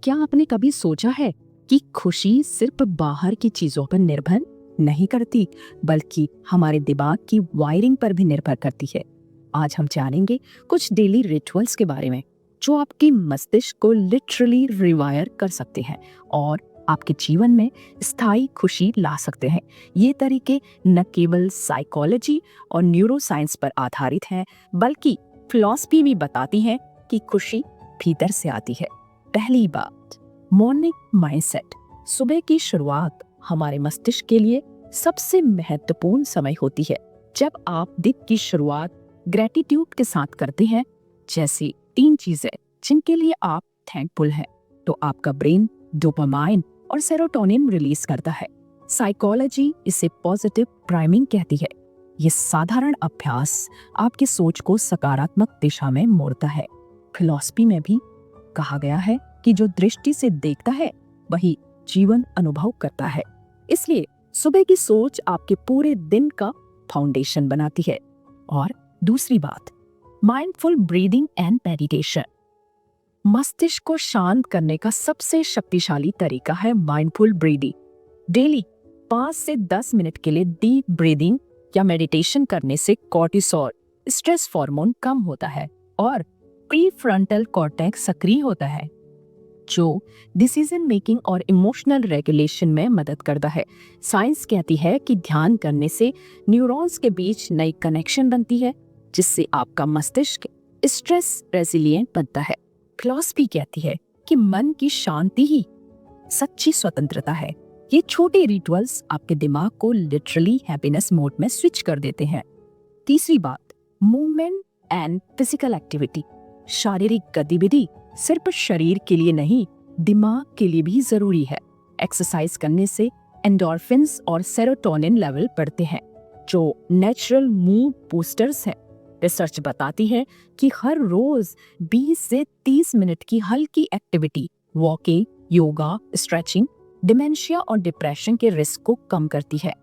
क्या आपने कभी सोचा है कि खुशी सिर्फ बाहर की चीजों पर निर्भर नहीं करती, बल्कि हमारे दिमाग की वायरिंग पर भी निर्भर करती है। आज हम जानेंगे कुछ डेली रिचुअल्स के बारे में जो आपके मस्तिष्क को लिटरली रिवायर कर सकते हैं और आपके जीवन में स्थायी खुशी ला सकते हैं। ये तरीके न केवल साइकोलॉजी और न्यूरोसाइंस पर आधारित हैं, बल्कि फिलॉसफी भी बताती है कि खुशी भीतर से आती है। पहली बात, मॉर्निंग माइंडसेट। सुबह की शुरुआत हमारे मस्तिष्क के लिए सबसे महत्वपूर्ण समय होती है। जब आप दिन की शुरुआत ग्रेटिट्यूड के साथ करते हैं, जैसे 3 चीजें जिनके लिए आप थैंकफुल हैं, तो आपका ब्रेन डोपामाइन और सेरोटोनिन रिलीज करता है। साइकोलॉजी इसे पॉजिटिव प्राइमिंग कहती है। ये साधारण अभ्यास आपकी सोच को सकारात्मक दिशा में मोड़ता है। फिलॉसफी में भी कहा गया है कि जो दृष्टि से देखता है वही जीवन अनुभव करता है। इसलिए सुबह की सोच आपके पूरे दिन का फाउंडेशन बनाती है। और दूसरी बात, माइंडफुल ब्रीदिंग एंड मेडिटेशन। मस्तिष्क को शांत करने का सबसे शक्तिशाली तरीका है माइंडफुल ब्रीदिंग। डेली 5 से 10 मिनट के लिए डीप ब्रीदिंग या मेडिटेशन करने से कॉर्टिसोल, स्ट्रेस हार्मोन कम होता है और प्रीफ्रंटल कॉर्टेक्स सक्रिय होता है, जो डिसीजन मेकिंग और इमोशनल रेगुलेशन में मदद करता है। साइंस कहती है कि ध्यान करने से न्यूरॉन्स के बीच नई कनेक्शन बनती है, जिससे आपका मस्तिष्क स्ट्रेस रेजिलिएंट बनता है। फिलॉसफी कहती है कि मन की शांति ही सच्ची स्वतंत्रता है। ये छोटे रिचुअल्स आपके दिमाग को लिटरली हैप्पीनेस मोड में स्विच कर देते हैं। तीसरी बात, मूवमेंट एंड फिजिकल एक्टिविटी। शारीरिक गतिविधि सिर्फ शरीर के लिए नहीं, दिमाग के लिए भी जरूरी है। एक्सरसाइज करने से एंडोर्फिन्स और सेरोटोनिन लेवल बढ़ते हैं, जो नेचुरल मूड बूस्टर्स हैं। रिसर्च बताती है कि हर रोज 20 से 30 मिनट की हल्की activity, walking, yoga, stretching, dementia और डिप्रेशन के रिस्क को कम करती है।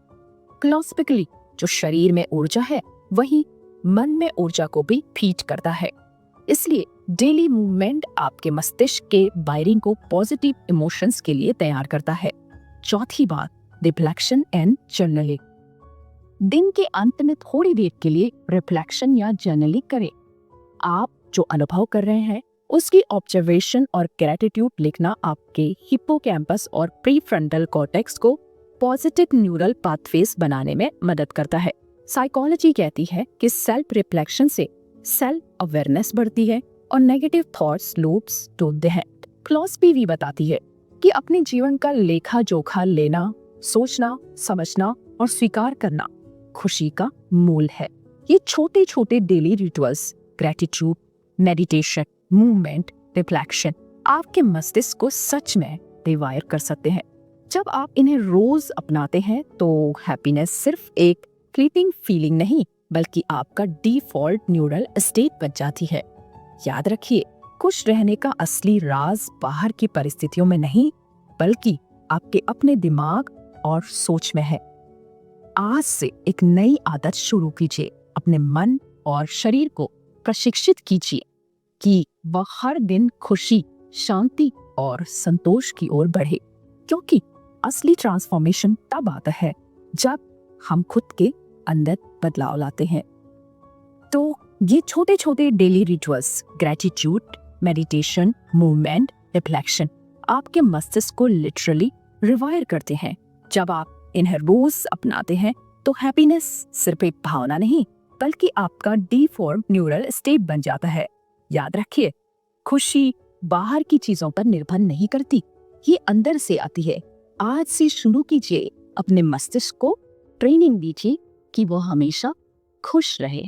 फिलॉसफिकली, जो शरीर में ऊर्जा है वही मन में ऊर्जा को भी फीड करता है। इसलिए डेली मूवमेंट आपके मस्तिष्क के वायरिंग को पॉजिटिव इमोशंस के लिए तैयार करता है। चौथी बात, रिफ्लेक्शन एंड जर्नलिंग। दिन के अंत में थोड़ी देर के लिए रिफ्लेक्शन या जर्नलिंग करें। आप जो अनुभव कर रहे हैं उसकी ऑब्जर्वेशन और ग्रेटिट्यूड लिखना आपके हिप्पोकैम्पस और प्रीफ्रंटल कॉर्टेक्स को पॉजिटिव न्यूरल पाथवेज बनाने में मदद करता है। साइकोलॉजी कहती है कि सेल्फ रिफ्लेक्शन से सेल्फ अवेयरनेस बढ़ती है और नेगेटिव थॉट्स लूप्स टूटते हैं। फिलॉसफी भी बताती है कि अपने जीवन का लेखा जोखा लेना, सोचना, समझना और स्वीकार करना खुशी का मूल है। ये छोटे छोटे daily rituals, gratitude, meditation, movement, reflection आपके मस्तिष्क को सच में रिवायर कर सकते हैं। जब आप इन्हें रोज अपनाते हैं तो हैप्पीनेस सिर्फ एक फ्लीटिंग फीलिंग नहीं, बल्कि आपका डिफॉल्ट न्यूरल स्टेट बन जाती है। याद रखिए, खुश रहने का असली राज बाहर की परिस्थितियों में नहीं, बल्कि आपके अपने दिमाग और सोच में है। आज से एक नई आदत शुरू कीजिए। अपने मन और शरीर को प्रशिक्षित कीजिए कि वह हर दिन खुशी, शांति और संतोष की ओर बढ़े, क्योंकि असली ट्रांसफॉर्मेशन तब आता है जब हम खुद के अंदर बदलाव लाते हैं। तो ये छोटे छोटे daily rituals, gratitude, meditation, movement, reflection आपके मस्तिष्क को लिटरली रिवायर करते हैं। जब आप इन्हें रोज अपनाते हैं तो हैप्पीनेस सिर्फ एक भावना नहीं, बल्कि आपका डिफॉल्ट न्यूरल स्टेट बन जाता है। याद रखिए, खुशी बाहर की चीजों पर निर्भर नहीं करती, ये अंदर से आती है। आज से शुरू कीजिए, अपने मस्तिष्क को ट्रेनिंग दीजिए कि वो हमेशा खुश रहे।